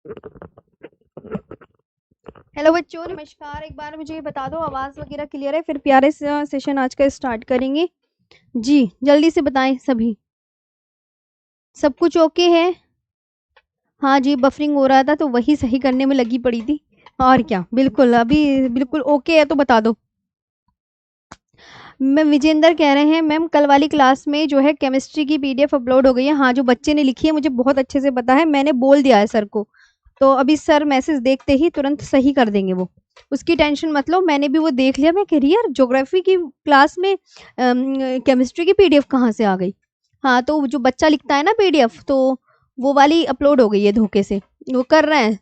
Hello बच्चों, नमस्कार। एक बार मुझे ये बता दो, आवाज़ वगैरह क्लियर है? फिर प्यारे से सेशन आज का स्टार्ट करेंगे। जी जल्दी से बताएं सभी, सब कुछ ओके है? हाँ जी, बफरिंग हो रहा था तो वही सही करने में लगी पड़ी थी। और क्या, बिल्कुल अभी बिल्कुल ओके है तो बता दो। मैम विजेंद्र कह रहे हैं मैम कल वाली क्लास में जो है केमिस्ट्री की पीडीएफ अपलोड हो गई है। हाँ, जो बच्चे ने लिखी है मुझे बहुत अच्छे से पता है, मैंने बोल दिया है सर को। तो अभी सर मैसेज देखते ही तुरंत सही कर देंगे वो, उसकी टेंशन मत लो। मैंने भी वो देख लिया। मैं कह रही यार ज्योग्राफी की क्लास में केमिस्ट्री की पीडीएफ कहाँ से आ गई। हाँ, तो जो बच्चा लिखता है ना पीडीएफ, तो वो वाली अपलोड हो गई है धोखे से, वो कर रहे हैं।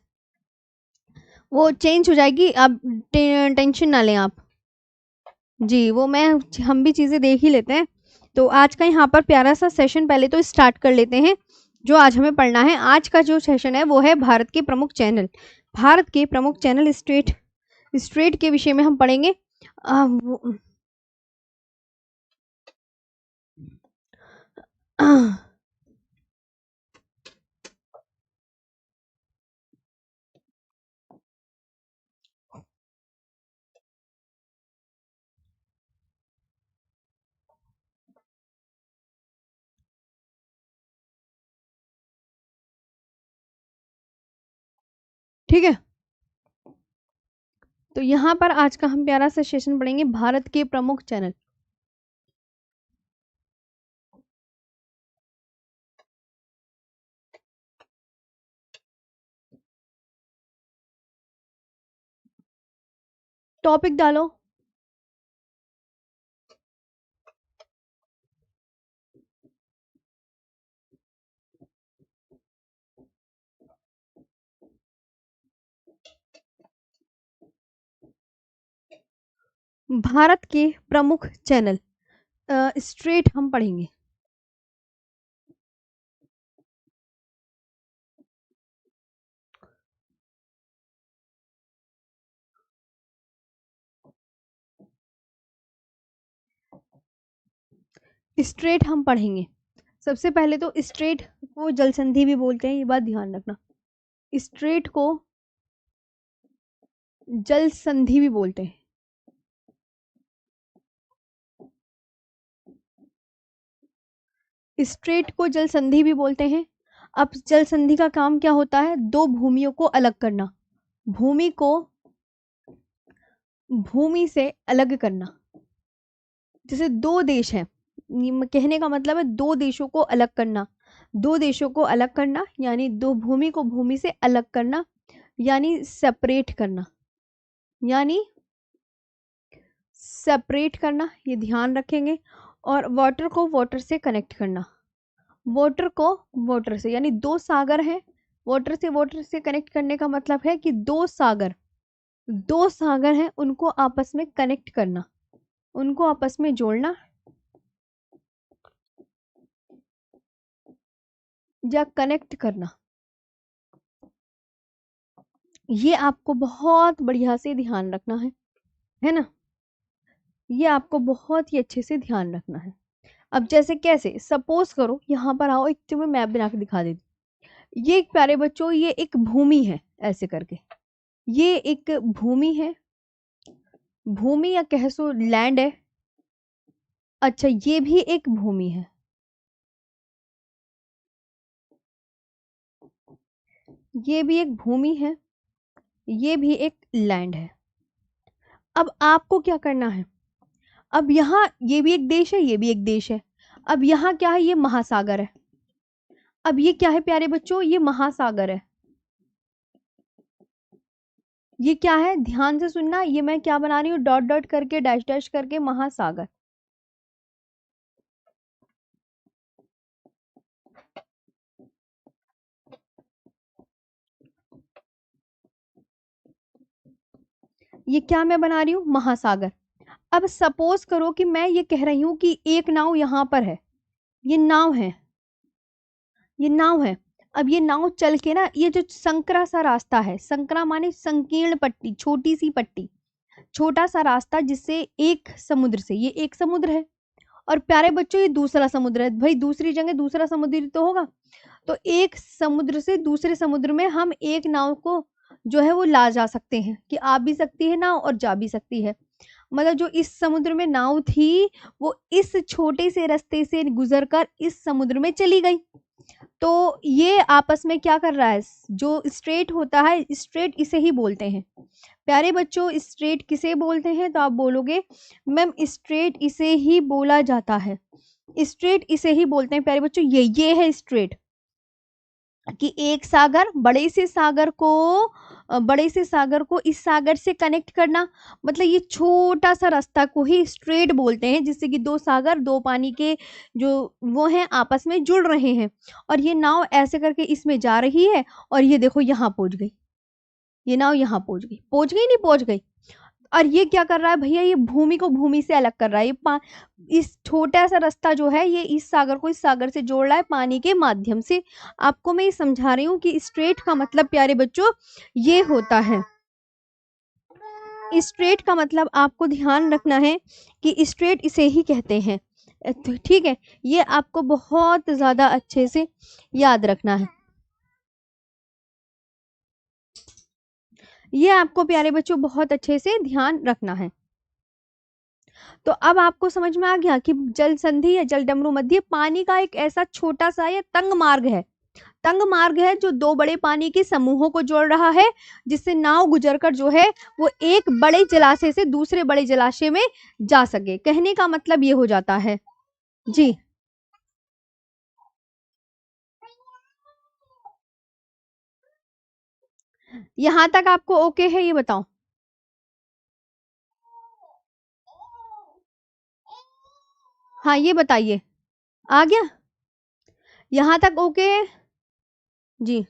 वो चेंज हो जाएगी, आप टेंशन ना लें आप। जी, वो मैं हम भी चीज़ें देख ही लेते हैं। तो आज का यहाँ पर प्यारा सा सेशन पहले तो स्टार्ट कर लेते हैं। जो आज हमें पढ़ना है, आज का जो सेशन है वो है भारत के प्रमुख चैनल। भारत के प्रमुख चैनल स्टेट स्टेट के विषय में हम पढ़ेंगे। वो ठीक है, तो यहाँ पर आज का हम प्यारा सा सेशन पढ़ेंगे, भारत के प्रमुख चैनल। टॉपिक डालो। भारत के प्रमुख चैनल स्ट्रेट हम पढ़ेंगे। स्ट्रेट हम पढ़ेंगे। सबसे पहले तो स्ट्रेट को जल संधि भी बोलते हैं, ये बात ध्यान रखना। स्ट्रेट को जल संधि भी बोलते हैं। स्ट्रेट को जल संधि भी बोलते हैं। अब जल संधि का काम क्या होता है? दो भूमियों को अलग करना, भूमि को भूमि से अलग करना। जैसे दो देश हैं, कहने का मतलब है दो देशों को अलग करना। दो देशों को अलग करना यानी दो भूमि को भूमि से अलग करना, यानी सेपरेट करना, यानी सेपरेट करना, ये ध्यान रखेंगे। और वाटर को वाटर से कनेक्ट करना, वाटर को वाटर से, यानी दो सागर हैं, वाटर से कनेक्ट करने का मतलब है कि दो सागर हैं, उनको आपस में कनेक्ट करना, उनको आपस में जोड़ना या कनेक्ट करना। ये आपको बहुत बढ़िया से ध्यान रखना है ना? ये आपको बहुत ही अच्छे से ध्यान रखना है। अब जैसे कैसे, सपोज करो यहाँ पर आओ, एक तुम्हें मैप बना के दिखा देती। ये एक प्यारे बच्चों, ये एक भूमि है, ऐसे करके ये एक भूमि है, भूमि या कह सो लैंड है। अच्छा, ये भी एक भूमि है, ये भी एक भूमि है, ये भी एक लैंड है। अब आपको क्या करना है? अब यहाँ ये भी एक देश है, ये भी एक देश है। अब यहाँ क्या है? ये महासागर है। अब ये क्या है प्यारे बच्चों? ये महासागर है। ये क्या है? ध्यान से सुनना, ये मैं क्या बना रही हूँ, डॉट डॉट करके, डैश डैश करके, महासागर। ये क्या मैं बना रही हूँ? महासागर। अब सपोज करो कि मैं ये कह रही हूँ कि एक नाव यहाँ पर है, ये नाव है, ये नाव है। अब ये नाव चल के ना, ये जो संकरा सा रास्ता है, संकरा माने संकीर्ण पट्टी, छोटी सी पट्टी, छोटा सा रास्ता, जिससे एक समुद्र से, ये एक समुद्र है और प्यारे बच्चों ये दूसरा समुद्र है। भाई दूसरी जगह दूसरा समुद्र तो होगा, तो एक समुद्र से दूसरे समुद्र में हम एक नाव को जो है वो ला जा सकते हैं, कि आ भी सकती है नाव और जा भी सकती है। मतलब जो इस समुद्र में नाव थी वो इस छोटे से रास्ते से गुजरकर इस समुद्र में चली गई। तो ये आपस में क्या कर रहा है, जो स्ट्रेट होता है, स्ट्रेट इसे ही बोलते हैं। प्यारे बच्चों, स्ट्रेट किसे बोलते हैं? तो आप बोलोगे मैम स्ट्रेट इसे ही बोला जाता है, स्ट्रेट इसे ही बोलते हैं। प्यारे बच्चों, ये है स्ट्रेट, कि एक सागर बड़े से सागर को इस सागर से कनेक्ट करना, मतलब ये छोटा सा रास्ता को ही स्ट्रेट बोलते हैं, जिससे कि दो सागर, दो पानी के जो वो हैं आपस में जुड़ रहे हैं, और ये नाव ऐसे करके इसमें जा रही है, और ये देखो यहाँ पहुंच गई, ये नाव यहाँ पहुंच गई नहीं पहुंच गई। और ये क्या कर रहा है भैया, ये भूमि को भूमि से अलग कर रहा है। इस छोटा सा रास्ता जो है ये इस सागर को इस सागर से जोड़ रहा है पानी के माध्यम से। आपको मैं ये समझा रही हूँ कि स्ट्रेट का मतलब प्यारे बच्चों ये होता है। स्ट्रेट का मतलब आपको ध्यान रखना है कि स्ट्रेट इसे ही कहते हैं। तो ठीक है, ये आपको बहुत ज्यादा अच्छे से याद रखना है। ये आपको प्यारे बच्चों बहुत अच्छे से ध्यान रखना है। तो अब आपको समझ में आ गया कि जल संधि या जल डमरू मध्य पानी का एक ऐसा छोटा सा या तंग मार्ग है, तंग मार्ग है जो दो बड़े पानी के समूहों को जोड़ रहा है, जिससे नाव गुजरकर जो है वो एक बड़े जलाशय से दूसरे बड़े जलाशय में जा सके। कहने का मतलब ये हो जाता है जी। यहां तक आपको ओके है, ये बताओ। हाँ ये बताइए, आ गया? यहां तक ओके है जी।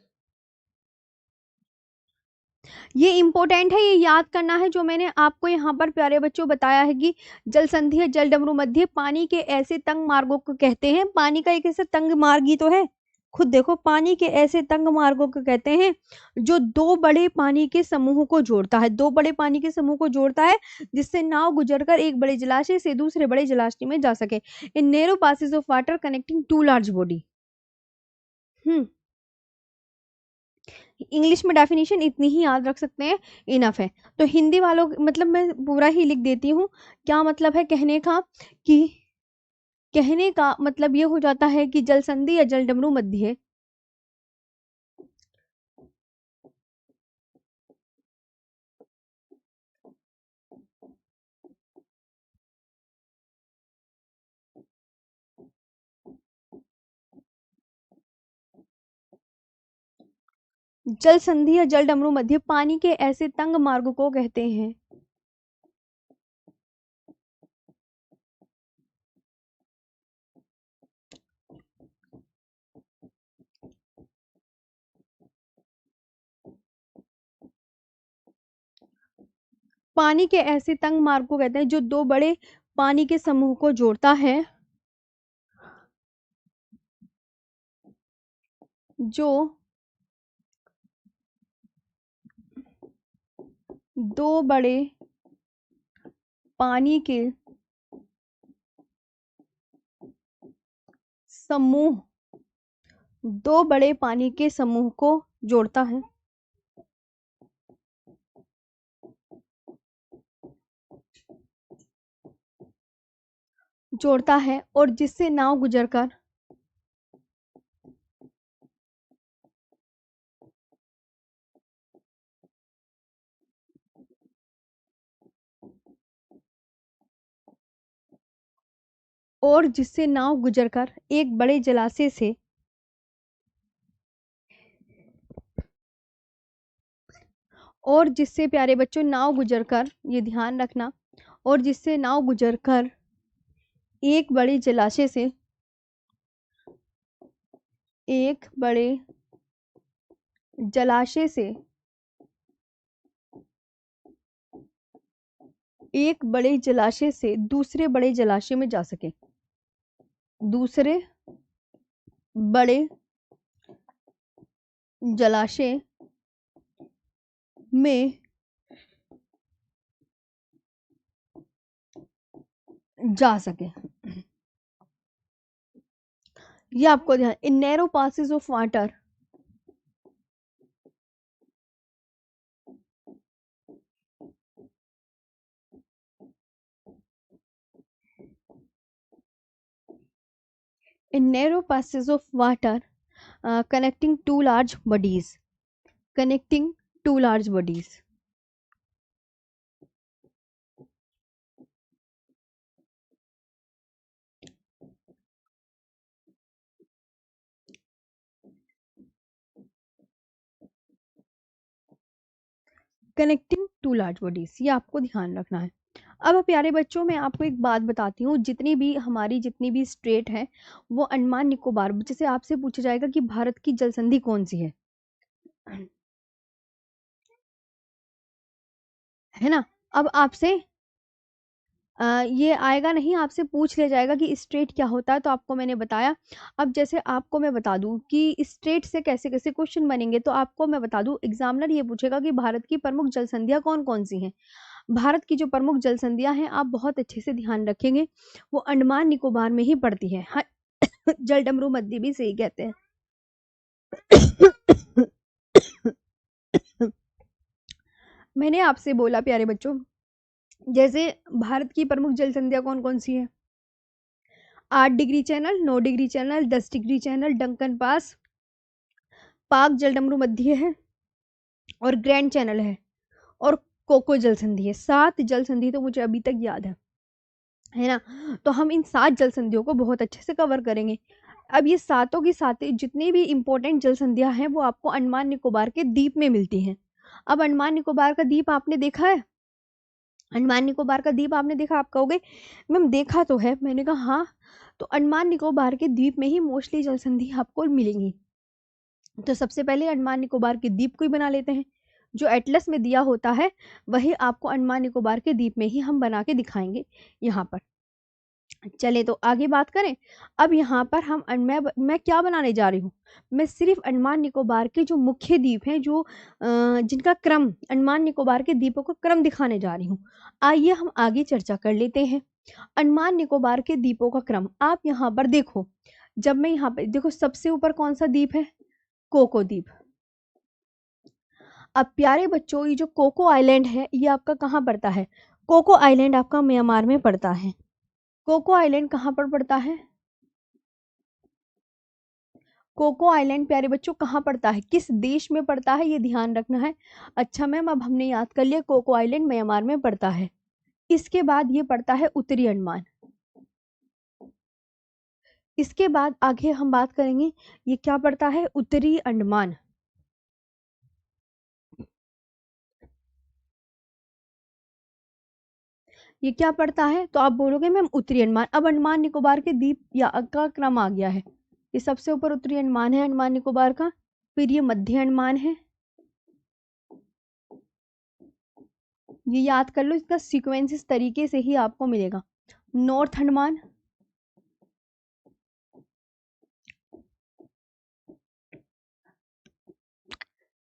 ये इंपॉर्टेंट है, ये याद करना है जो मैंने आपको यहाँ पर प्यारे बच्चों बताया है कि जल संधि है जल डमरू मध्य पानी के ऐसे तंग मार्गों को कहते हैं। पानी का एक ऐसा तंग मार्ग ही तो है, खुद देखो, पानी के ऐसे तंग मार्गों को कहते हैं जो दो बड़े पानी के समूह को जोड़ता है, दो बड़े पानी के समूह को जोड़ता है, जिससे नाव गुजरकर एक बड़े जलाशय से दूसरे बड़े जलाशय में जा सके। In narrow passages of water connecting to large body. हम्म इंग्लिश में डेफिनेशन इतनी ही याद रख सकते हैं, इनफ है। तो हिंदी वालों मतलब मैं पूरा ही लिख देती हूँ। क्या मतलब है कहने का, कि कहने का मतलब ये हो जाता है कि जल संधि या जल डमरू मध्य जल संधि या जल डमरू मध्य पानी के ऐसे तंग मार्ग को कहते हैं पानी के ऐसे तंग मार्ग को कहते हैं जो दो बड़े पानी के समूह को जोड़ता है, जो दो बड़े पानी के समूह दो बड़े पानी के समूह को जोड़ता है, और जिससे नाव गुजरकर एक बड़े जलाशय से और जिससे प्यारे बच्चों नाव गुजरकर, ये ध्यान रखना, और जिससे नाव गुजरकर एक बड़े जलाशय से एक बड़े जलाशय से एक बड़े जलाशय से दूसरे बड़े जलाशय में जा सके, दूसरे बड़े जलाशय में जा सके। ये आपको ध्यान, इन narrow passes of water, in narrow passages of water, connecting two large bodies, connecting two large bodies. Connecting to large bodies, ये आपको ध्यान रखना है। अब प्यारे बच्चों, मैं आपको एक बात बताती हूँ, जितनी भी स्टेट है वो अंडमान निकोबार, जैसे आपसे पूछा जाएगा कि भारत की जल संधि कौन सी है ना। अब आपसे ये आएगा नहीं, आपसे पूछ लिया जाएगा कि स्टेट क्या होता है, तो आपको मैंने बताया। अब जैसे आपको मैं बता दूं कि स्टेट से कैसे कैसे क्वेश्चन बनेंगे, तो आपको मैं बता दूं, एग्जामिनर ये पूछेगा कि भारत की प्रमुख जल संधियां कौन कौन सी हैं। भारत की जो प्रमुख जल संधियां हैं, आप बहुत अच्छे से ध्यान रखेंगे, वो अंडमान निकोबार में ही पड़ती है। हाँ, जलडमरू मध्य भी सही कहते हैं। मैंने आपसे बोला प्यारे बच्चों, जैसे भारत की प्रमुख जल संधियां कौन कौन सी है, 8 degree channel, 9 degree channel, 10 degree channel, Duncan pass, पाक जलडमरू मध्य है, और ग्रैंड चैनल और कोको जल संधि है। 7 जल संधि तो मुझे अभी तक याद है ना। तो हम इन 7 जल संधियों को बहुत अच्छे से कवर करेंगे। अब ये सातों की सातें जितनी भी इंपॉर्टेंट जल संधियां हैं, वो आपको अंडमान निकोबार के द्वीप में मिलती हैं। अब अंडमान निकोबार का द्वीप आपने देखा है, अंडमान निकोबार का द्वीप आपने देखा, आप कहोगे मैम देखा तो है, मैंने कहा हाँ। तो अंडमान निकोबार के द्वीप में ही मोस्टली जल संधि आपको मिलेंगी। तो सबसे पहले अंडमान निकोबार के द्वीप को ही बना लेते हैं, जो एटलस में दिया होता है वही आपको अंडमान निकोबार के द्वीप में ही हम बना के दिखाएंगे यहाँ पर। चले तो आगे बात करें। अब यहाँ पर मैं क्या बनाने जा रही हूँ, मैं सिर्फ अंडमान निकोबार के जो मुख्य द्वीप हैं, जो जिनका क्रम, अंडमान निकोबार के द्वीपों का क्रम दिखाने जा रही हूँ। आइए हम आगे चर्चा कर लेते हैं। अंडमान निकोबार के द्वीपों का क्रम आप यहाँ पर देखो, जब मैं यहाँ पे देखो, सबसे ऊपर कौन सा द्वीप है, कोको द्वीप। अब प्यारे बच्चों, ये जो कोको आइलैंड है, ये आपका कहाँ पड़ता है, कोको आइलैंड आपका म्यांमार में पड़ता है। कोको आइलैंड कहाँ पर पड़ता है, कोको आइलैंड प्यारे बच्चों कहाँ पड़ता है, किस देश में पड़ता है, ये ध्यान रखना है। अच्छा मैम, अब हमने याद कर लिया, कोको आइलैंड म्यांमार में पड़ता है। इसके बाद ये पड़ता है उत्तरी अंडमान। इसके बाद आगे हम बात करेंगे, ये क्या पड़ता है, उत्तरी अंडमान। ये क्या पड़ता है, तो आप बोलोगे मैम उत्तरी अंडमान। अब अंडमान निकोबार के द्वीप या का क्रम आ गया है, ये सबसे ऊपर उत्तरी अंडमान है अंडमान निकोबार का, फिर ये मध्य अंडमान है, ये याद कर लो, इसका सीक्वेंस इस तरीके से ही आपको मिलेगा। नॉर्थ अंडमान,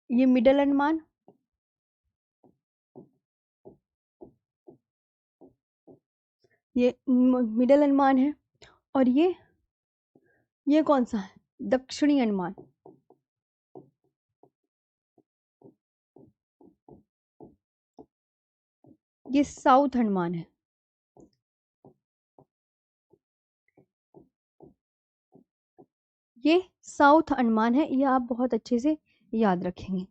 ये मिडल अंडमान, ये मिडल अंडमान है, और ये कौन सा है, दक्षिणी अंडमान। ये साउथ अंडमान है। ये साउथ अंडमान है, ये आप बहुत अच्छे से याद रखेंगे।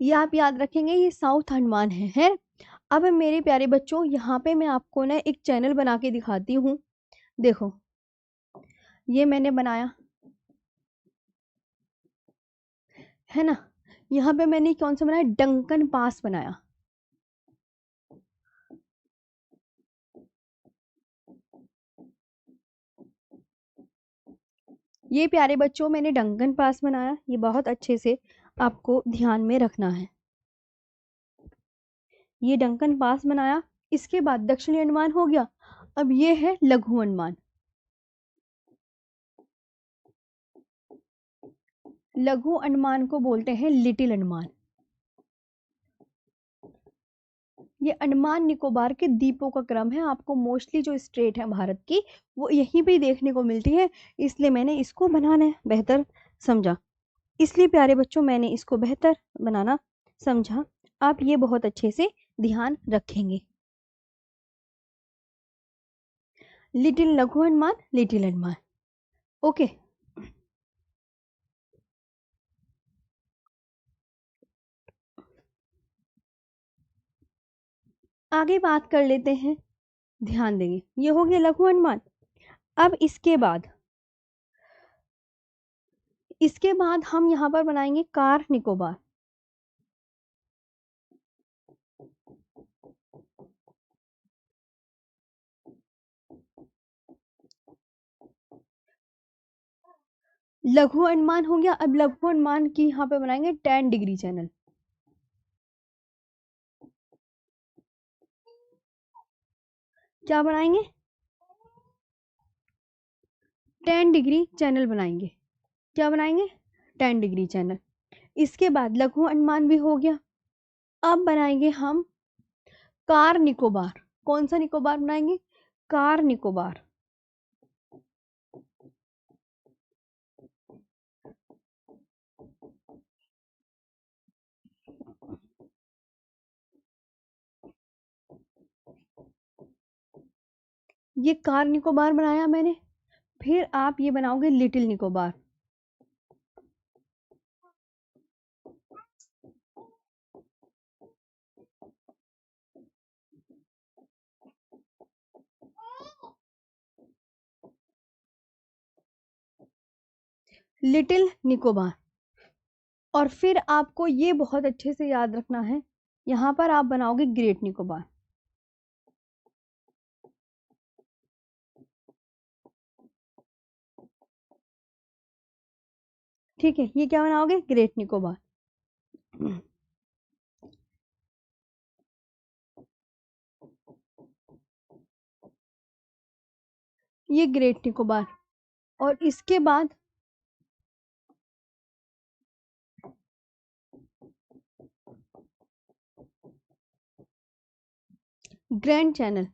ये आप याद रखेंगे, ये साउथ अंडमान है। अब मेरे प्यारे बच्चों, यहाँ पे मैं आपको ना एक चैनल बना के दिखाती हूँ। देखो, ये मैंने बनाया है ना, यहाँ पे मैंने कौन सा बनाया, डंकन पास बनाया। ये प्यारे बच्चों मैंने डंकन पास बनाया, ये बहुत अच्छे से आपको ध्यान में रखना है। ये डंकन पास बनाया, इसके बाद दक्षिणी अंडमान हो गया। अब ये है लघु अंडमान। लघु अंडमान को बोलते हैं लिटिल अंडमान। ये अंडमान निकोबार के द्वीपों का क्रम है। आपको मोस्टली जो स्टेट है भारत की वो यहीं पे देखने को मिलती है, इसलिए मैंने इसको बनाना है बेहतर समझा। इसलिए प्यारे बच्चों मैंने इसको बेहतर बनाना समझा। आप ये बहुत अच्छे से ध्यान रखेंगे। लिटिल लघु अंडमान, लिटिल अंडमान। ओके, आगे बात कर लेते हैं। ध्यान देंगे, ये हो गया लघु अंडमान। अब इसके बाद हम यहाँ पर बनाएंगे कार निकोबार। लघु अंडमान हो गया। अब लघु अंडमान की यहाँ पे बनाएंगे 10 डिग्री चैनल। क्या बनाएंगे? 10 डिग्री चैनल बनाएंगे। क्या बनाएंगे? 10 डिग्री चैनल। इसके बाद लघु अंडमान भी हो गया। अब बनाएंगे हम कार निकोबार। कौन सा निकोबार बनाएंगे? कार निकोबार। ये कार निकोबार बनाया मैंने। फिर आप ये बनाओगे लिटिल निकोबार। लिटिल निकोबार। और फिर आपको ये बहुत अच्छे से याद रखना है, यहाँ पर आप बनाओगे ग्रेट निकोबार। ठीक है, ये क्या बनाओगे? ग्रेट निकोबार। ये ग्रेट निकोबार। और इसके बाद ग्रैंड चैनल।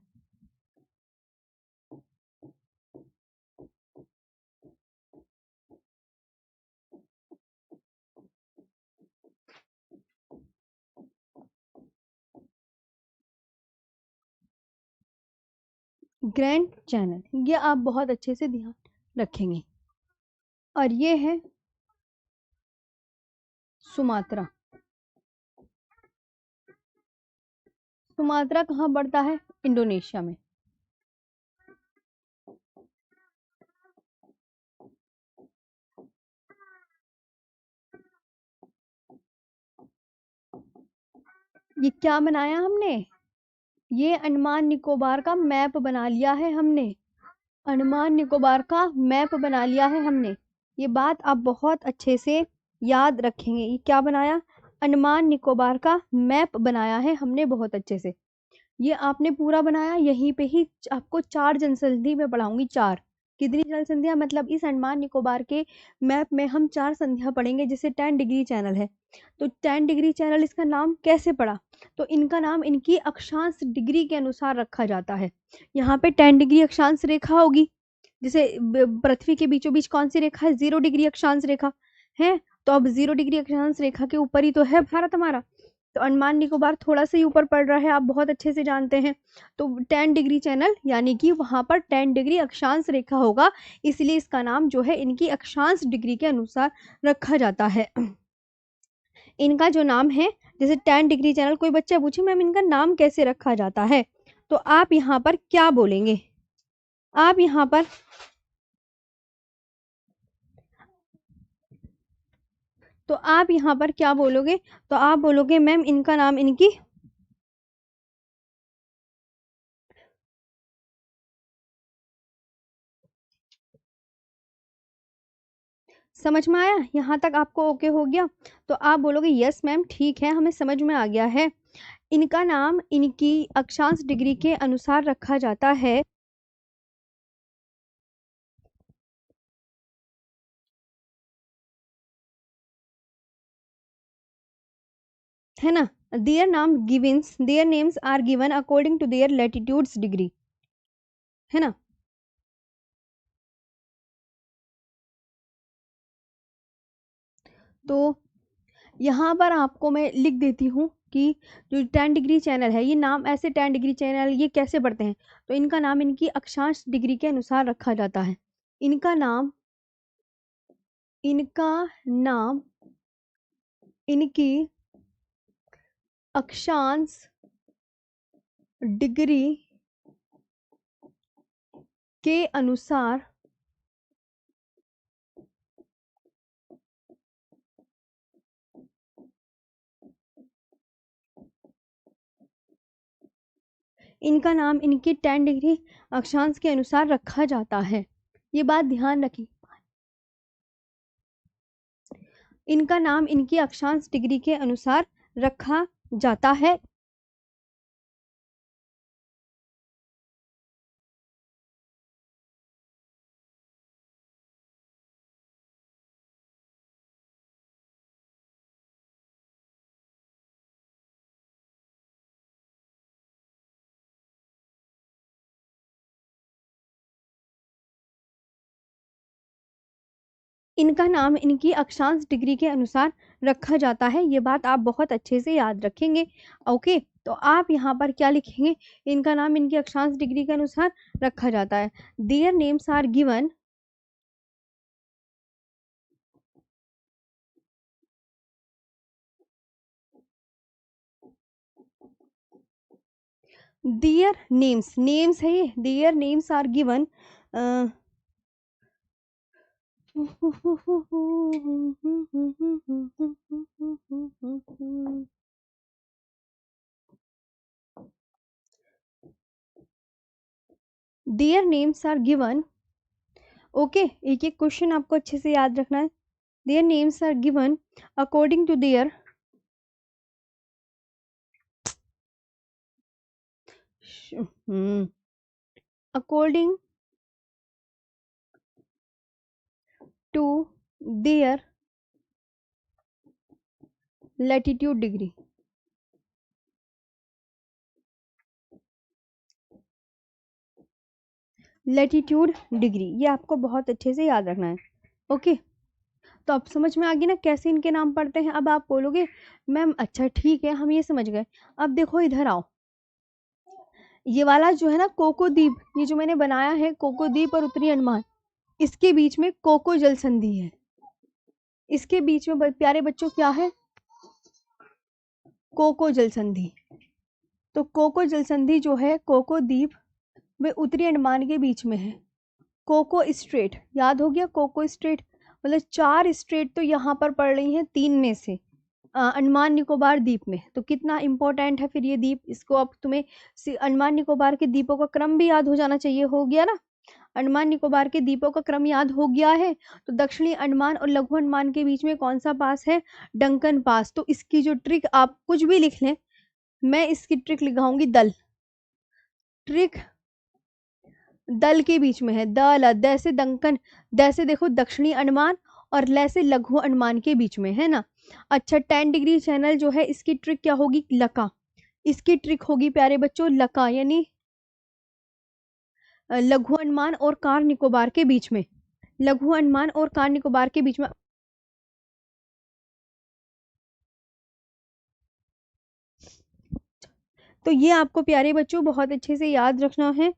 ग्रैंड चैनल ये आप बहुत अच्छे से ध्यान रखेंगे। और ये है सुमात्रा। सुमात्रा कहाँ पड़ता है? इंडोनेशिया में। ये क्या बनाया हमने? ये अंडमान निकोबार का मैप बना लिया है हमने। अंडमान निकोबार का मैप बना लिया है हमने। ये बात आप बहुत अच्छे से याद रखेंगे। ये क्या बनाया? अंडमान निकोबार का मैप बनाया है हमने बहुत अच्छे से। ये आपने पूरा बनाया। यहीं पे ही आपको 4 जनसंधि में पढ़ाऊंगी। 4 कितनी जनसंधियां? मतलब इस अंडमान निकोबार के मैप में हम 4 संधियां पढ़ेंगे। जैसे 10 डिग्री चैनल है, तो 10 डिग्री चैनल इसका नाम कैसे पड़ा? तो इनका नाम इनकी अक्षांश डिग्री के अनुसार रखा जाता है। यहाँ पे 10 डिग्री अक्षांश रेखा होगी। जैसे पृथ्वी के बीचों बीच कौन सी रेखा है? 0 डिग्री अक्षांश रेखा है। तो अब 0 डिग्री अक्षांश रेखा के ऊपर ही तो है भारत हमारा। तो अंडमान निकोबार थोड़ा सा ही ऊपर पड़ रहा है, आप बहुत अच्छे से जानते हैं। तो 10 डिग्री चैनल यानी कि वहां पर 10 डिग्री अक्षांश रेखा होगा, इसलिए इसका नाम जो है इनकी अक्षांश डिग्री के अनुसार रखा जाता है। इनका जो नाम है, जैसे 10 डिग्री चैनल, कोई बच्चा पूछे मैम इनका नाम कैसे रखा जाता है, तो आप यहाँ पर क्या बोलेंगे? आप यहाँ पर क्या बोलोगे? तो आप बोलोगे मैम इनका नाम इनकी समझ में आया? यहाँ तक आपको ओके हो गया? तो आप बोलोगे यस मैम ठीक है, हमें समझ में आ गया है। इनका नाम इनकी अक्षांश डिग्री के अनुसार रखा जाता है ना? Their names are given according to their latitudes degree, है ना। तो यहाँ पर आपको मैं लिख देती हूँ कि जो 10 डिग्री चैनल है, ये नाम ऐसे 10 डिग्री चैनल ये कैसे पढ़ते हैं, तो इनका नाम इनकी अक्षांश डिग्री के अनुसार रखा जाता है। इनका नाम इनकी अक्षांश डिग्री के अनुसार इनका नाम इनकी 10 डिग्री अक्षांश के अनुसार रखा जाता है। ये बात ध्यान रखिए, इनका नाम इनकी अक्षांश डिग्री के अनुसार रखा जाता है। इनका नाम इनकी अक्षांश डिग्री के अनुसार रखा जाता है। ये बात आप बहुत अच्छे से याद रखेंगे। ओके, तो आप यहाँ पर क्या लिखेंगे, इनका नाम इनकी अक्षांश डिग्री के अनुसार रखा जाता है। Their names are given their names है ये, their names are given their names are given. Okay, एक एक क्वेश्चन आपको अच्छे से याद रखना है। Their names are given according to their according to their latitude degree। Latitude degree, ये आपको बहुत अच्छे से याद रखना है। ओके, तो अब समझ में आ गई ना कैसे इनके नाम पढ़ते हैं। अब आप बोलोगे मैम अच्छा ठीक है हम ये समझ गए। अब देखो इधर आओ, ये वाला जो है ना कोको द्वीप, ये जो मैंने बनाया है कोको द्वीप और उत्तरी अंडमान, इसके बीच में कोको जल संधि है। इसके बीच में प्यारे बच्चों क्या है, कोको जल संधि। तो कोको जल संधि जो है कोको द्वीप वे उत्तरी अंडमान के बीच में है। कोको स्ट्रेट याद हो गया, कोको स्ट्रेट मतलब 4 स्ट्रेट तो यहाँ पर पड़ रही हैं 3 में से अंडमान निकोबार द्वीप में। तो कितना इंपॉर्टेंट है फिर ये द्वीप, इसको अब तुम्हें अंडमान निकोबार के द्वीपों का क्रम भी याद हो जाना चाहिए। हो गया ना, अंडमान निकोबार के द्वीपों का क्रम याद हो गया है। तो दक्षिणी अंडमान और लघु अंडमान के बीच में कौन सा पास है, डंकन पास। तो इसकी जो ट्रिक आप कुछ भी लिख लें, मैं इसकी ट्रिक लिखाऊंगी दल, ट्रिक दल के बीच में है। दल दैसे डंकन, दैसे देखो दक्षिणी अंडमान और लैसे लघु अंडमान के बीच में है ना। अच्छा 10 डिग्री चैनल जो है इसकी ट्रिक क्या होगी, लका। इसकी ट्रिक होगी प्यारे बच्चों लका, यानी लघु अंडमान और कार निकोबार के बीच में, लघु अंडमान और कार निकोबार के बीच में। तो ये आपको प्यारे बच्चों बहुत अच्छे से याद रखना है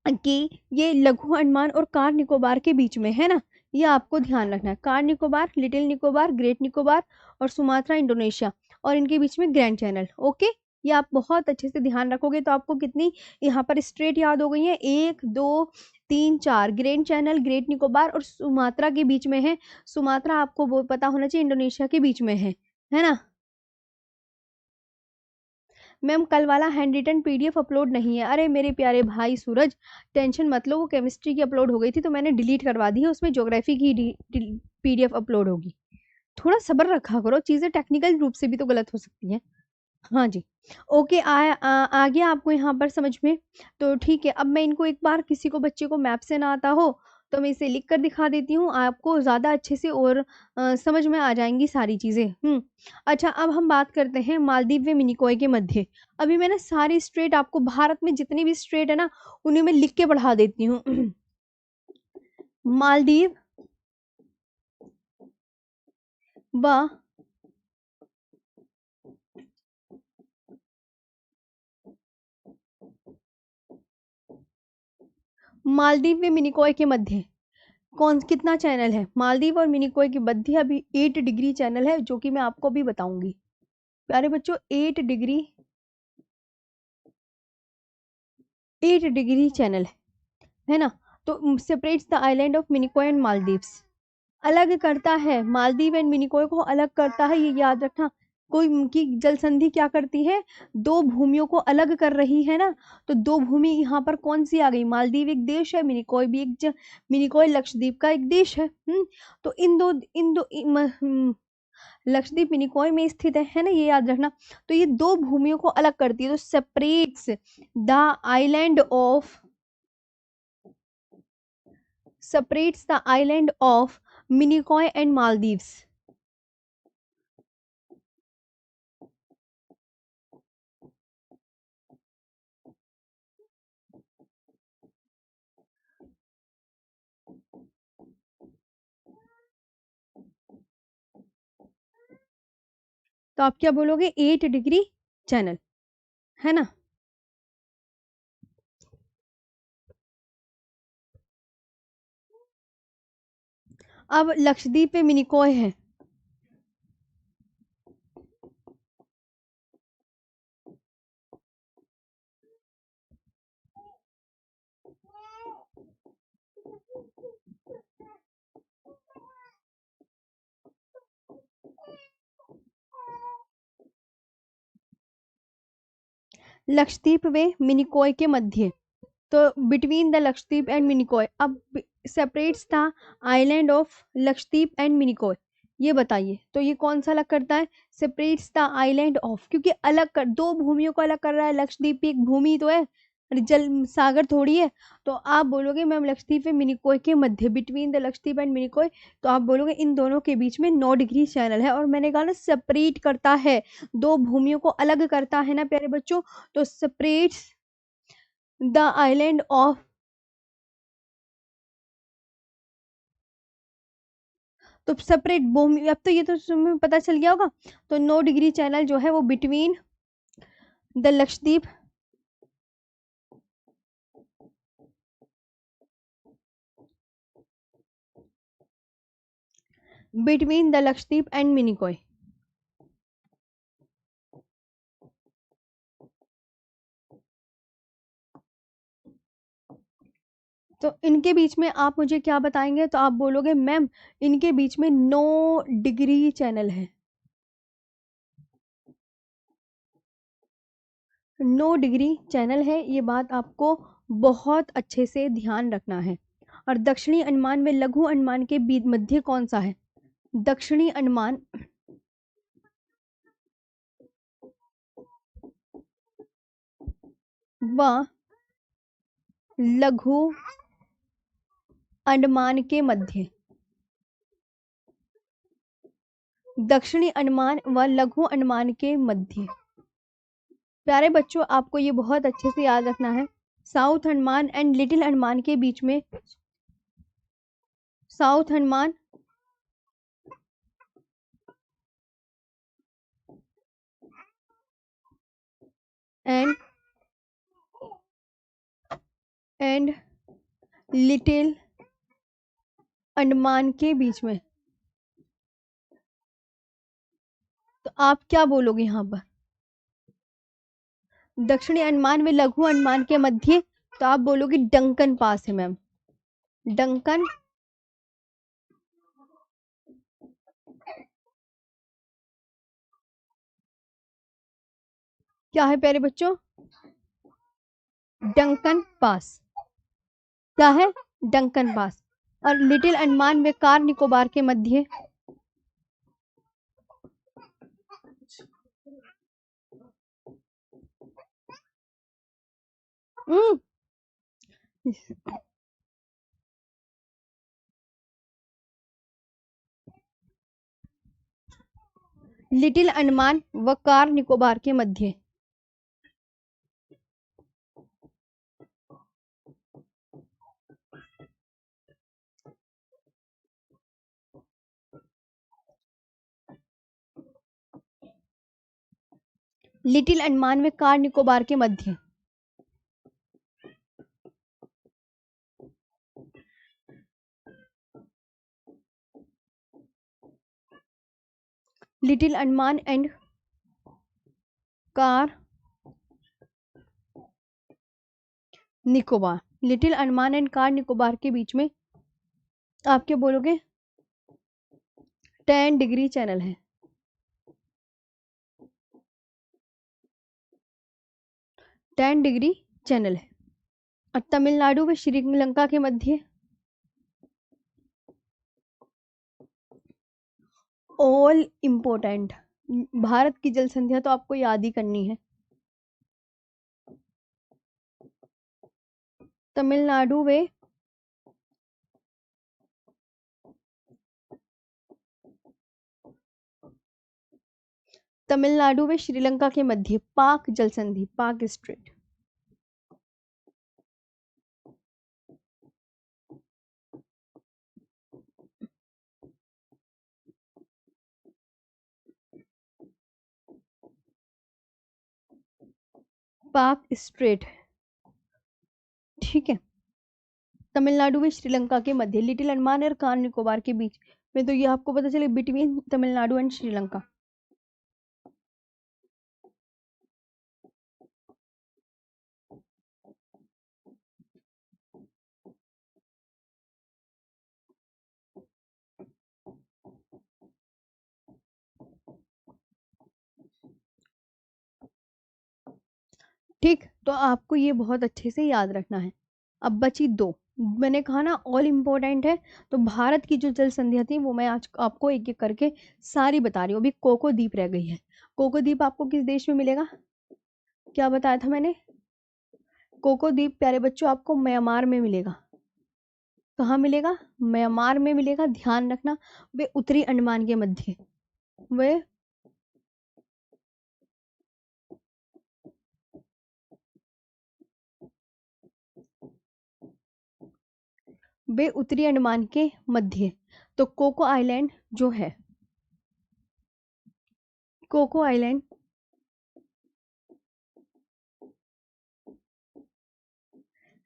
कि ये लघु अंडमान और कार निकोबार के बीच में है ना। ये आपको ध्यान रखना है, car Nicobar, little Nicobar, great Nicobar और सुमात्रा इंडोनेशिया, और इनके बीच में ग्रैंड चैनल। ओके, ये आप बहुत अच्छे से ध्यान रखोगे तो आपको कितनी यहाँ पर स्ट्रेट याद हो गई है, 1 2 3 4। ग्रैंड चैनल, ग्रेट निकोबार और सुमात्रा के बीच में है। सुमात्रा आपको वो पता होना चाहिए इंडोनेशिया के बीच में है ना। मैम कल वाला हैंड रिटन पीडीएफ अपलोड नहीं है। अरे मेरे प्यारे भाई सूरज, टेंशन मत लो, वो केमिस्ट्री की अपलोड हो गई थी तो मैंने डिलीट करवा दी है, उसमें ज्योग्राफी की पीडीएफ अपलोड होगी। थोड़ा सब्र रखा करो, चीज़ें टेक्निकल रूप से भी तो गलत हो सकती हैं। हाँ जी, ओके आ गया आपको यहाँ पर समझ में। तो ठीक है, अब मैं इनको एक बार किसी को बच्चे को मैप से ना आता हो तो मैं इसे लिख कर दिखा देती हूँ, आपको ज़्यादा अच्छे से और समझ में आ जाएँगी सारी चीज़ें। अच्छा, अब हम बात करते हैं मालदीव व मिनिकॉय के मध्य। अभी मैं ना सारे स्टेट आपको भारत में जितने भी स्टेट है ना, उन्हें मैं लिख के पढ़ा देती हूँ। मालदीव व मालदीव व मिनिकॉय के मध्य कौन कितना चैनल है? मालदीव और मिनिकॉय के मध्य अभी 8 डिग्री चैनल है, जो कि मैं आपको अभी बताऊंगी। प्यारे बच्चों, 8 डिग्री चैनल है ना। तो separates the island of Minicoy and Maldives, अलग करता है मालदीव एंड मिनिकॉय को, अलग करता है, ये याद रखना। कोई उनकी जल संधि क्या करती है? दो भूमियों को अलग कर रही है ना। तो दो भूमि यहाँ पर कौन सी आ गई? मालदीव एक देश है, मिनिकॉय भी मिनिकॉय लक्षद्वीप का एक देश है। तो लक्षद्वीप मिनिकॉय में स्थित है ना, ये याद रखना। तो ये दो भूमियों को अलग करती है, तो separates the island of Minicoy and Maldives. तो आप क्या बोलोगे? 8 डिग्री चैनल, है ना। अब लक्षद्वीप पे मिनिकॉय है। लक्षद्वीप वे मिनिकॉय के मध्य, तो between the Lakshadweep and Minicoy. अब separates the island of Lakshadweep and Minicoy, ये बताइए तो ये कौन सा अलग करता है? सेपरेट्स द आइलैंड ऑफ, क्योंकि अलग कर, दो भूमियों को अलग कर रहा है। लक्षद्वीप एक भूमि तो है, जल सागर थोड़ी है। तो आप बोलोगे मैम लक्षद्वीप एंड मिनिकॉय के मध्य, between the Lakshadweep and Minicoy, तो आप बोलोगे इन दोनों के बीच में 9 डिग्री चैनल है। और मैंने कहा ना सेपरेट करता है, दो भूमियों को अलग करता है ना प्यारे बच्चों। तो सेपरेट्स द आइलैंड ऑफ, तो सेपरेट भूमि, अब तो ये तो तुम्हें पता चल गया होगा। तो 9 डिग्री चैनल जो है वो between the Lakshadweep and Minicoy. तो इनके बीच में आप मुझे क्या बताएंगे? तो आप बोलोगे मैम इनके बीच में 9 डिग्री चैनल है। 9 डिग्री चैनल है, ये बात आपको बहुत अच्छे से ध्यान रखना है। और दक्षिणी अंडमान में लघु अंडमान के बीच मध्य कौन सा है? दक्षिणी अंडमान व लघु अंडमान के मध्य, दक्षिणी अंडमान व लघु अंडमान के मध्य। प्यारे बच्चों, आपको ये बहुत अच्छे से याद रखना है। South Andaman and little Andaman के बीच में, south Andaman and little Andaman के बीच में, तो आप क्या बोलोगे यहाँ पर? दक्षिणी अंडमान में लघु अंडमान के मध्य, तो आप बोलोगे डंकन पास है मैम। डंकन क्या है प्यारे बच्चों? डंकन पास क्या है? Duncan pass. और लिटिल अंडमान व कार निकोबार के मध्य, लिटिल अंडमान व कार निकोबार के मध्य। लिटिल अंडमान व कार निकोबार के मध्य। Little Andaman and Car Nicobar, Little Andaman and Car Nicobar के बीच में आप क्या बोलोगे? 10 डिग्री चैनल है। 10 डिग्री चैनल है। और तमिलनाडु व श्रीलंका के मध्य ऑल इम्पोर्टेंट, भारत की जल संध्या तो आपको याद ही करनी है। तमिलनाडु व श्रीलंका के मध्य पाक जल संधि, पाक स्ट्रेट। पाक स्ट्रेट, ठीक है। तमिलनाडु व श्रीलंका के मध्य, लिटिल अंडमान और कार निकोबार के बीच में, तो ये आपको पता चले बिटवीन तमिलनाडु एंड श्रीलंका। ठीक, तो आपको ये बहुत अच्छे से याद रखना है। अब बची दो, मैंने कहा ना ऑल इम्पोर्टेंट है, तो भारत की जो जल संधियां थी वो मैं आज आपको एक एक करके सारी बता रही हूँ। अभी कोको द्वीप रह गई है। कोको द्वीप आपको किस देश में मिलेगा? क्या बताया था मैंने? कोको द्वीप प्यारे बच्चों आपको म्यांमार में मिलेगा। कहाँ मिलेगा? म्यांमार में मिलेगा, ध्यान रखना। वे उत्तरी अंडमान के मध्य, वे उत्तरी अंडमान के मध्य। तो कोको आइलैंड जो है, कोको आइलैंड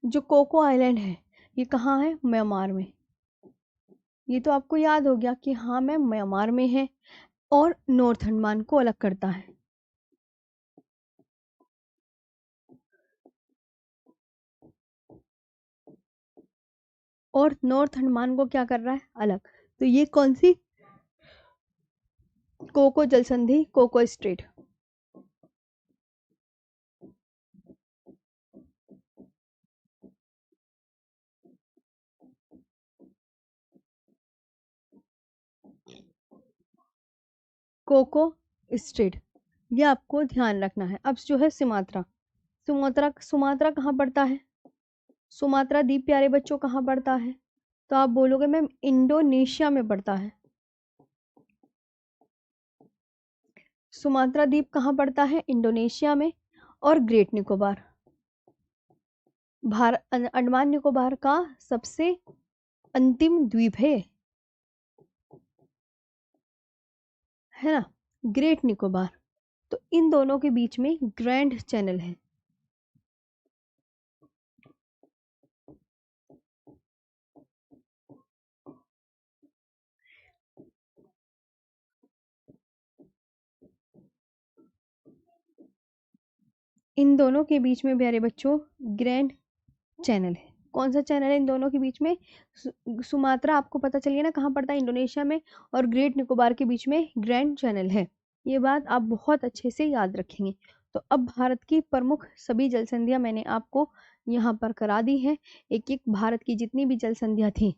जो कोको आइलैंड है ये कहाँ है? म्यांमार में। ये तो आपको याद हो गया कि हाँ मैं म्यांमार में है और नॉर्थ अंडमान को अलग करता है। और नॉर्थ अंडमान को क्या कर रहा है? अलग। तो ये कौन सी? कोको जल संधि, कोको स्ट्रेट। कोको स्ट्रेट, ये आपको ध्यान रखना है। अब जो है सुमात्रा, सुमात्रा कहाँ पड़ता है? सुमात्रा द्वीप प्यारे बच्चों कहाँ पड़ता है? तो आप बोलोगे मैम इंडोनेशिया में पड़ता है। सुमात्रा द्वीप कहाँ पड़ता है? इंडोनेशिया में। और ग्रेट निकोबार, भारत अंडमान निकोबार का सबसे अंतिम द्वीप है ना, ग्रेट निकोबार। तो इन दोनों के बीच में ग्रैंड चैनल है। इन दोनों के बीच में प्यारे बच्चों ग्रैंड चैनल है। कौन सा चैनल है इन दोनों के बीच में? सुमात्रा आपको पता चलिए ना कहाँ पड़ता है? इंडोनेशिया में। और ग्रेट निकोबार के बीच में ग्रैंड चैनल है। ये बात आप बहुत अच्छे से याद रखेंगे। तो अब भारत की प्रमुख सभी जल संधियां मैंने आपको यहाँ पर करा दी है। एक एक भारत की जितनी भी जल संधियां थी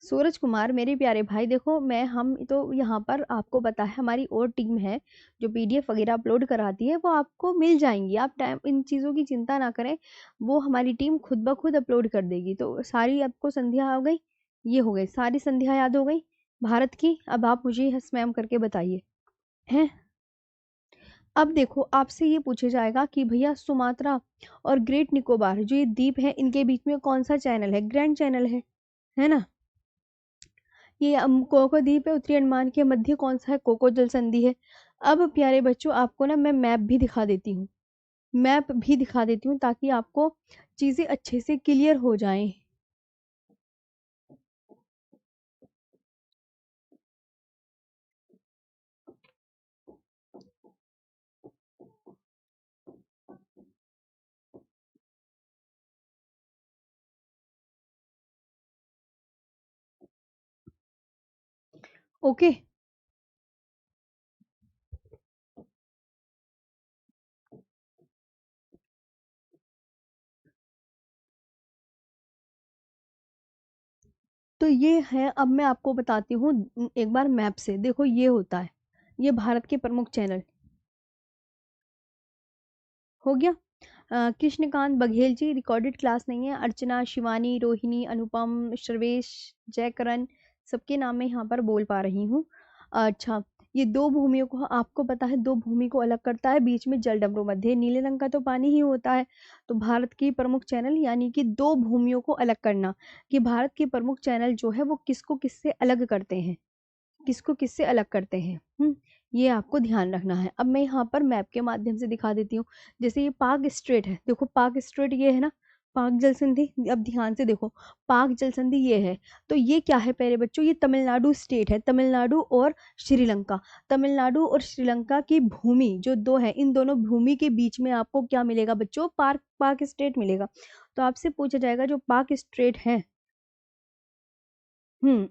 सूरज कुमार मेरे प्यारे भाई, देखो मैं हम तो यहाँ पर आपको पता है हमारी और टीम है जो पीडीएफ वगैरह अपलोड कराती है, वो आपको मिल जाएंगी। आप टाइम इन चीज़ों की चिंता ना करें, वो हमारी टीम खुद ब खुद अपलोड कर देगी। तो सारी आपको संध्या आ गई, ये हो गई सारी संध्या याद हो गई भारत की। अब आप मुझे हस मैम करके बताइए हैं। अब देखो आपसे ये पूछा जाएगा कि भैया सुमात्रा और ग्रेट निकोबार जो ये द्वीप है, इनके बीच में कौन सा चैनल है? ग्रैंड चैनल है ना। ये कोको द्वीप है, उत्तरी अंडमान के मध्य कौन सा है? कोको जल संधि है। अब प्यारे बच्चों आपको ना मैं मैप भी दिखा देती हूँ, मैप भी दिखा देती हूँ ताकि आपको चीजें अच्छे से क्लियर हो जाएं। ओके, तो ये है, अब मैं आपको बताती हूँ एक बार मैप से। देखो ये होता है, ये भारत के प्रमुख चैनल हो गया। कृष्णकांत बघेल जी रिकॉर्डेड क्लास नहीं है। अर्चना, शिवानी, रोहिणी, अनुपम, सर्वेश, जयकरण, सबके नाम मैं यहाँ पर बोल पा रही हूँ। अच्छा, ये दो भूमियों को आपको पता है, दो भूमि को अलग करता है, बीच में जल डमरू, मध्य नीले रंग का तो पानी ही होता है। तो भारत की प्रमुख चैनल यानी कि दो भूमियों को अलग करना, कि भारत के प्रमुख चैनल जो है वो किसको किससे अलग करते हैं, किसको किससे अलग करते हैं। ये आपको ध्यान रखना है। अब मैं यहाँ पर मैप के माध्यम से दिखा देती हूँ। जैसे ये पाक स्ट्रेट है, देखो पाक स्ट्रेट ये है ना, पाक जल संधि। अब ध्यान से देखो, पाक जल संधि ये है, तो ये क्या है प्यारे बच्चों? ये तमिलनाडु स्टेट है, तमिलनाडु और श्रीलंका। तमिलनाडु और श्रीलंका की भूमि जो दो है, इन दोनों भूमि के बीच में आपको क्या मिलेगा बच्चों? पाक पाक स्ट्रेट मिलेगा। तो आपसे पूछा जाएगा जो पाक स्ट्रेट है। हम्म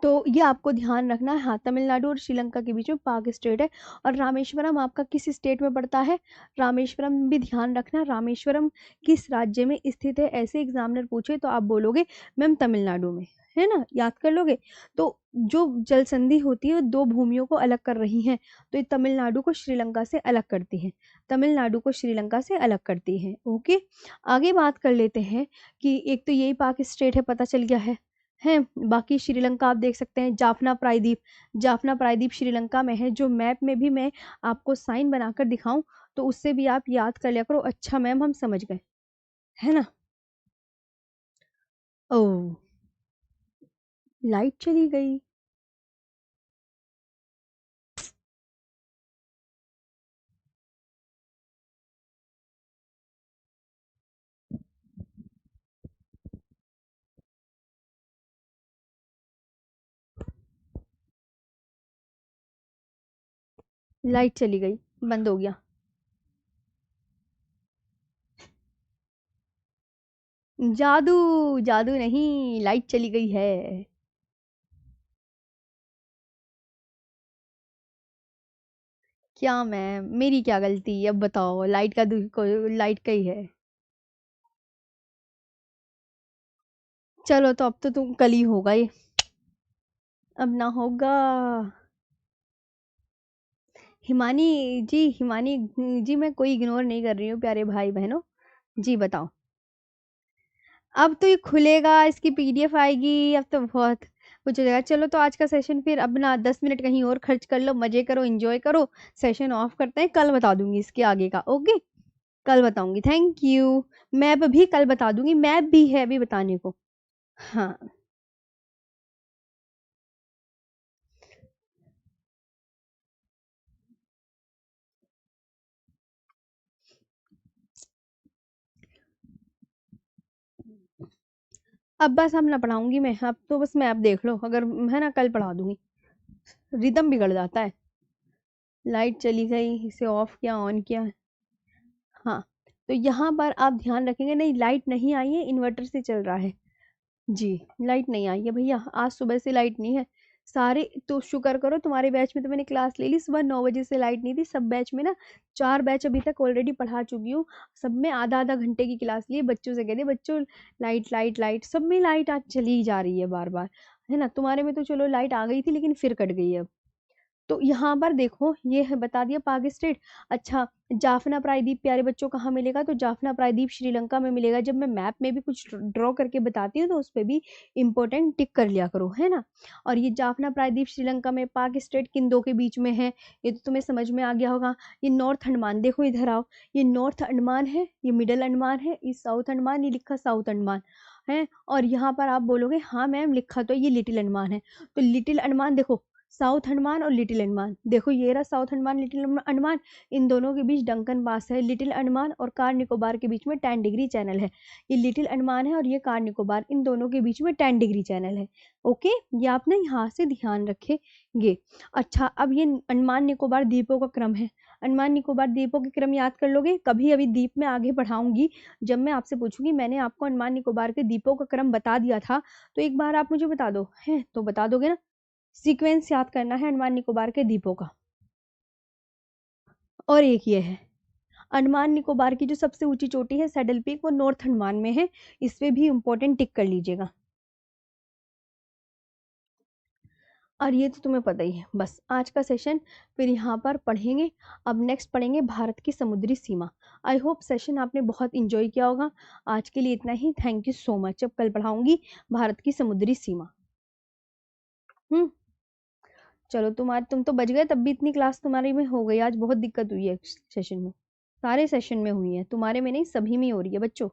तो ये आपको ध्यान रखना है। हाँ, तमिलनाडु और श्रीलंका के बीच में पाक स्टेट है। और रामेश्वरम आपका किस स्टेट में पड़ता है? रामेश्वरम भी ध्यान रखना, रामेश्वरम किस राज्य में स्थित है? ऐसे एग्जामिनर पूछे तो आप बोलोगे मैम तमिलनाडु में, है ना, याद कर लोगे। तो जो जल संधि होती है वो दो भूमियों को अलग कर रही है, तो ये तमिलनाडु को श्रीलंका से अलग करती है, तमिलनाडु को श्रीलंका से अलग करती है। ओके, आगे बात कर लेते हैं कि एक तो यही पाक स्टेट है, पता चल गया है। बाकी श्रीलंका आप देख सकते हैं, जाफना प्रायद्वीप, जाफना प्रायद्वीप श्रीलंका में है। जो मैप में भी मैं आपको साइन बनाकर दिखाऊं तो उससे भी आप याद कर लिया करो। अच्छा मैम हम समझ गए, है ना। ओ, लाइट चली गई। लाइट चली गई, बंद हो गया। जादू, जादू नहीं, लाइट चली गई है। क्या मैम, मेरी क्या गलती? अब बताओ, लाइट का दुख को लाइट का ही है। चलो तो अब तो तुम कल ही होगा ये, अब ना होगा। हिमानी जी, हिमानी जी, मैं कोई इग्नोर नहीं कर रही हूँ प्यारे भाई बहनों। जी बताओ। अब तो ये खुलेगा, इसकी पीडीएफ आएगी, अब तो बहुत कुछ हो जाएगा। चलो तो आज का सेशन फिर अब ना 10 मिनट कहीं और खर्च कर लो, मजे करो, एंजॉय करो। सेशन ऑफ करते हैं, कल बता दूंगी इसके आगे का। ओके, कल बताऊंगी। Thank you. मैप भी कल बता दूंगी, मैप भी है अभी बताने को। हाँ, अब बस अब ना पढ़ाऊंगी मैं, अब तो बस मैप देख लो, अगर है ना कल पढ़ा दूंगी। रिदम बिगड़ जाता है। लाइट चली गई, इसे ऑफ किया, ऑन किया। हाँ, तो यहाँ पर आप ध्यान रखेंगे, नहीं लाइट नहीं आई है, इन्वर्टर से चल रहा है। जी, लाइट नहीं आई है भैया, आज सुबह से लाइट नहीं है। सारे तो शुक्र करो तुम्हारे बैच में तो मैंने क्लास ले ली, सुबह 9 बजे से लाइट नहीं थी। सब बैच में ना 4 बैच अभी तक ऑलरेडी पढ़ा चुकी हूँ। सब में आधा आधा घंटे की क्लास ली। बच्चों से कह दिया बच्चों लाइट लाइट लाइट, सब में लाइट आज चली ही जा रही है बार बार, है ना। तुम्हारे में तो चलो लाइट आ गई थी लेकिन फिर कट गई है अब। तो यहाँ पर देखो ये है बता दिया पाक स्टेट। अच्छा, जाफना प्रायद्वीप प्यारे बच्चों कहाँ मिलेगा, तो जाफना प्रायद्वीप श्रीलंका में मिलेगा। जब मैं मैप में भी कुछ ड्रॉ करके बताती हूँ तो उस पर भी इंपॉर्टेंट टिक कर लिया करो, है ना। और ये जाफना प्रायद्वीप श्रीलंका में, पाक स्टेट किन दो के बीच में है, ये तो तुम्हें समझ में आ गया होगा। ये नॉर्थ अंडमान, देखो इधर आओ, ये नॉर्थ अंडमान है, ये मिडल अंडमान है, ये साउथ अंडमान, ये लिखा साउथ अंडमान है। और यहाँ पर आप बोलोगे हाँ मैम लिखा तो ये लिटिल अंडमान है, तो लिटिल अंडमान देखो, साउथ अंडमान और लिटिल अंडमान, देखो ये रहा साउथ अंडमान लिटिल अंडमान, इन दोनों के बीच डंकन पास है। लिटिल अंडमान और कार निकोबार के बीच में 10 डिग्री चैनल है। ये लिटिल अंडमान है और ये कार निकोबार, इन दोनों के बीच में 10 डिग्री चैनल है। ओके, ये आप ना यहाँ से ध्यान रखेंगे। अच्छा, अब ये अंडमान निकोबार द्वीपों का क्रम है। अंडमान निकोबार द्वीपों के क्रम याद कर लोगे कभी, अभी द्वीप में आगे बढ़ाऊंगी जब मैं आपसे पूछूंगी मैंने आपको अंडमान निकोबार के द्वीपों का क्रम बता दिया था, तो एक बार आप मुझे बता दो, है तो बता दोगे ना। सीक्वेंस याद करना है अंडमान निकोबार के द्वीपों का। और एक ये है अंडमान निकोबार की जो सबसे ऊंची चोटी है सैडल पीक, वो नॉर्थ अंडमान में है। इस पे भी इंपॉर्टेंट टिक कर लीजिएगा। और ये तो तुम्हें पता ही है। बस आज का सेशन फिर यहाँ पर पढ़ेंगे। अब नेक्स्ट पढ़ेंगे भारत की समुद्री सीमा। आई होप सेशन आपने बहुत इंजॉय किया होगा। आज के लिए इतना ही, थैंक यू सो मच। अब कल पढ़ाऊंगी भारत की समुद्री सीमा। चलो तुम तो बच गए, तब भी इतनी क्लास तुम्हारी में हो गई। आज बहुत दिक्कत हुई है सेशन में, सारे सेशन में हुई है, तुम्हारे में नहीं सभी में हो रही है बच्चों।